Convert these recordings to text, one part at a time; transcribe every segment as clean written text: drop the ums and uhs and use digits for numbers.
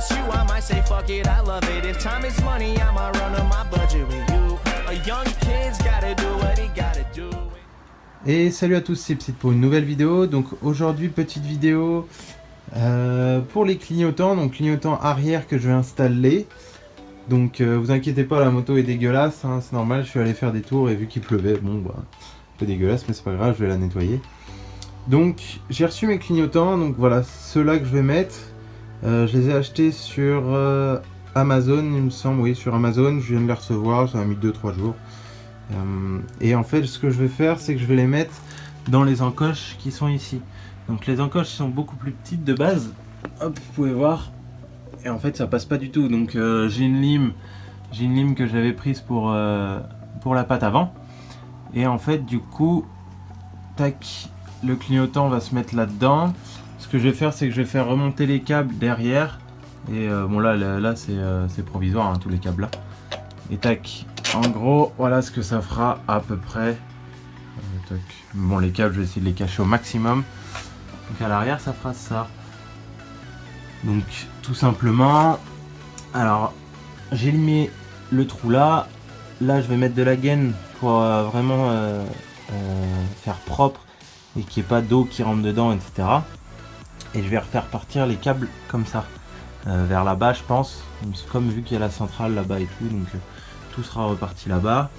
it's you, I might say fuck it, I love it. If time is money, I'ma run on my budget with you. A young kid's gotta do what he gotta do. Et salut à tous, c'est Psyt pour une nouvelle vidéo. Donc aujourd'hui, petite vidéo pour les clignotants. Donc clignotants arrière que je vais installer. Donc vous inquiétez pas, la moto est dégueulasse, hein, c'est normal, je suis allé faire des tours et vu qu'il pleuvait, bon bah, un peu dégueulasse mais c'est pas grave, je vais la nettoyer. Donc j'ai reçu mes clignotants, donc voilà, ceux-là que je vais mettre. Je les ai achetés sur Amazon, il me semble, oui, sur Amazon, je viens de les recevoir, ça a mis 2-3 jours. Et en fait, ce que je vais faire, c'est que je vais les mettre dans les encoches qui sont ici. Donc les encoches sont beaucoup plus petites de base. Hop, vous pouvez voir. Et en fait, ça passe pas du tout. Donc j'ai une lime que j'avais prise pour la pâte avant. Et en fait, du coup, tac, le clignotant va se mettre là-dedans. Ce que je vais faire, c'est que je vais faire remonter les câbles derrière. Et bon là c'est provisoire, hein, tous les câbles là. Et tac. En gros, voilà ce que ça fera à peu près. Bon, les câbles, je vais essayer de les cacher au maximum. Donc à l'arrière, ça fera ça. Donc tout simplement, alors j'ai limé le trou là. Là, je vais mettre de la gaine pour vraiment faire propre et qu'il n'y ait pas d'eau qui rentre dedans, etc. Et je vais refaire partir les câbles comme ça, vers là-bas, je pense. Comme vu qu'il y a la centrale là-bas et tout, donc tout sera reparti là-bas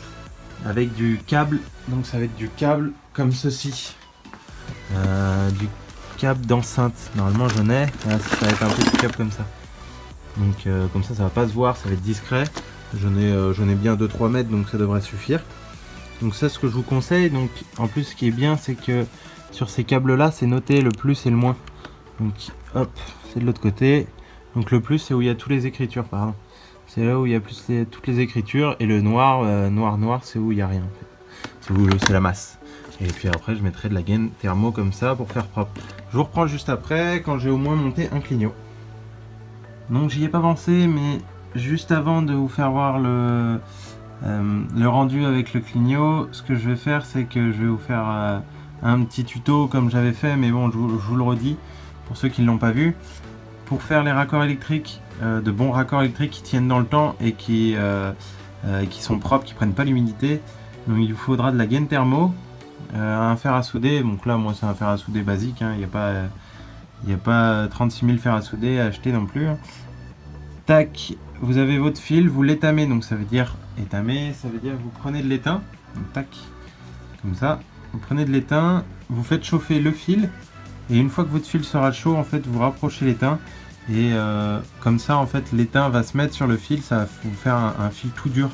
avec du câble. Donc ça va être du câble comme ceci, du câble d'enceinte. Normalement j'en ai, ça va être un peu du câble comme ça. Donc comme ça va pas se voir, ça va être discret. J'en ai bien 2-3 mètres, donc ça devrait suffire. Donc ça, ce que je vous conseille, donc en plus ce qui est bien, c'est que sur ces câbles là c'est noté le plus et le moins. Donc hop, c'est de l'autre côté. Donc le plus, c'est où il y a toutes les écritures, pardon. C'est là où il y a plus toutes les écritures, et le noir, noir, c'est où il n'y a rien en fait. C'est la masse. Et puis après, je mettrai de la gaine thermo comme ça pour faire propre. Je vous reprends juste après, quand j'ai au moins monté un clignot. Donc j'y ai pas pensé, mais juste avant de vous faire voir le rendu avec le clignot, ce que je vais faire, c'est que je vais vous faire un petit tuto comme j'avais fait, mais bon, je vous le redis, pour ceux qui ne l'ont pas vu. Pour faire les raccords électriques, de bons raccords électriques qui tiennent dans le temps et qui sont propres, qui prennent pas l'humidité, donc il vous faudra de la gaine thermo, un fer à souder. Donc là, moi c'est un fer à souder basique, hein, il n'y a pas 36 000 fers à souder à acheter non plus. Tac, vous avez votre fil, vous l'étamez, donc ça veut dire étamer, ça veut dire que vous prenez de l'étain, donc tac, comme ça, vous prenez de l'étain, vous faites chauffer le fil. Et une fois que votre fil sera chaud, en fait, vous rapprochez l'étain et comme ça, en fait, l'étain va se mettre sur le fil, ça va vous faire un fil tout dur.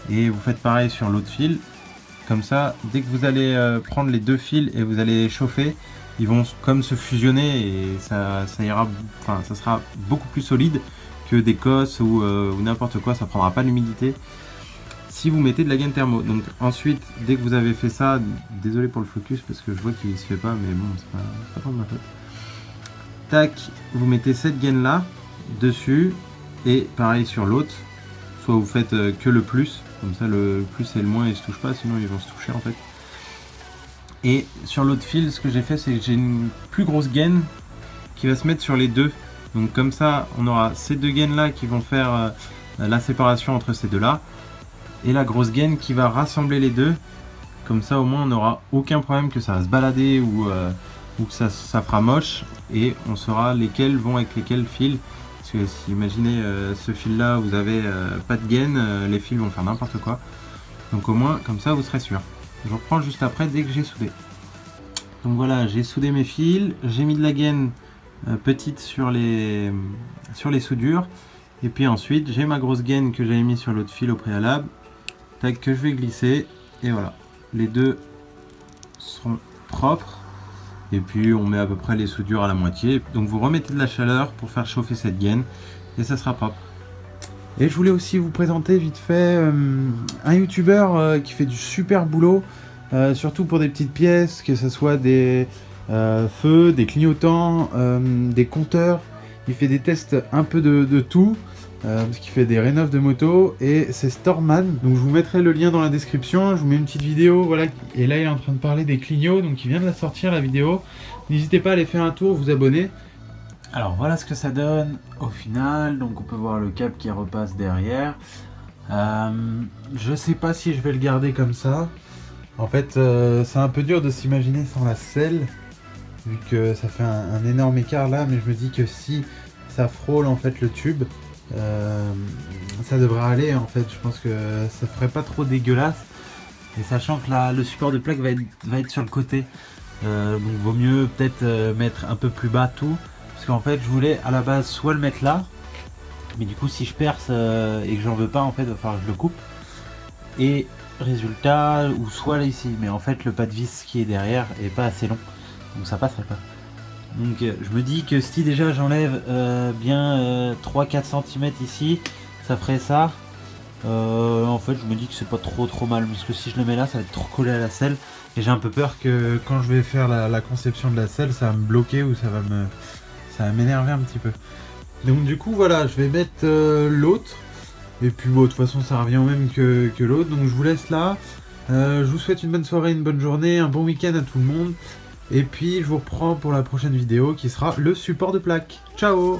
Et vous faites pareil sur l'autre fil. Comme ça, dès que vous allez prendre les deux fils et vous allez les chauffer, ils vont comme se fusionner et ça ira, enfin, ça sera beaucoup plus solide que des cosses ou n'importe quoi. Ça prendra pas l'humidité si vous mettez de la gaine thermo. Donc ensuite, dès que vous avez fait ça, désolé pour le focus parce que je vois qu'il se fait pas, mais bon, c'est pas trop de ma faute. Tac, vous mettez cette gaine là dessus et pareil sur l'autre. Soit vous faites que le plus, comme ça le plus et le moins ils se touchent pas, sinon ils vont se toucher en fait. Et sur l'autre fil, ce que j'ai fait, c'est que j'ai une plus grosse gaine qui va se mettre sur les deux. Donc comme ça, on aura ces deux gaines là qui vont faire la séparation entre ces deux là. Et la grosse gaine qui va rassembler les deux. Comme ça au moins on n'aura aucun problème que ça va se balader ou que ça fera moche. Et on saura lesquels vont avec lesquels fils. Parce que si imaginez ce fil là, vous avez pas de gaine, les fils vont faire n'importe quoi. Donc au moins comme ça vous serez sûr. Je reprends juste après dès que j'ai soudé. Donc voilà, j'ai soudé mes fils, j'ai mis de la gaine petite sur les soudures. Et puis ensuite j'ai ma grosse gaine que j'avais mis sur l'autre fil au préalable. Tac, que je vais glisser. Et voilà, les deux seront propres. Et puis on met à peu près les soudures à la moitié. Donc vous remettez de la chaleur pour faire chauffer cette gaine. Et ça sera propre. Et je voulais aussi vous présenter vite fait un youtubeur qui fait du super boulot. Surtout pour des petites pièces, que ce soit des feux, des clignotants, des compteurs. Il fait des tests un peu de tout. Parce qu'il fait des rénoves de moto et c'est Storman. Donc je vous mettrai le lien dans la description, je vous mets une petite vidéo, voilà. Et là il est en train de parler des clignots, donc il vient de la sortir la vidéo. N'hésitez pas à aller faire un tour, vous abonner. Alors voilà ce que ça donne au final. Donc on peut voir le câble qui repasse derrière. Je sais pas si je vais le garder comme ça. En fait, c'est un peu dur de s'imaginer sans la selle, vu que ça fait un énorme écart là, mais je me dis que si ça frôle en fait le tube, ça devrait aller en fait. Je pense que ça ferait pas trop dégueulasse. Et sachant que là, le support de plaque va être sur le côté, donc vaut mieux peut-être mettre un peu plus bas tout. Parce qu'en fait, je voulais à la base soit le mettre là, mais du coup, si je perce et que j'en veux pas, en fait, il va falloir que je le coupe. Et résultat, ou soit là ici, mais en fait, le pas de vis qui est derrière est pas assez long, donc ça passerait pas. Donc, je me dis que si déjà j'enlève bien 3-4 cm ici, ça ferait ça. En fait, je me dis que c'est pas trop mal, parce que si je le mets là, ça va être trop collé à la selle. Et j'ai un peu peur que quand je vais faire la conception de la selle, ça va me bloquer ou ça va m'énerver un petit peu. Donc du coup voilà, je vais mettre l'autre. Et puis bon, de toute façon ça revient au même que l'autre. Donc je vous laisse là. Je vous souhaite une bonne soirée, une bonne journée, un bon week-end à tout le monde. Et puis je vous reprends pour la prochaine vidéo qui sera le support de plaque. Ciao!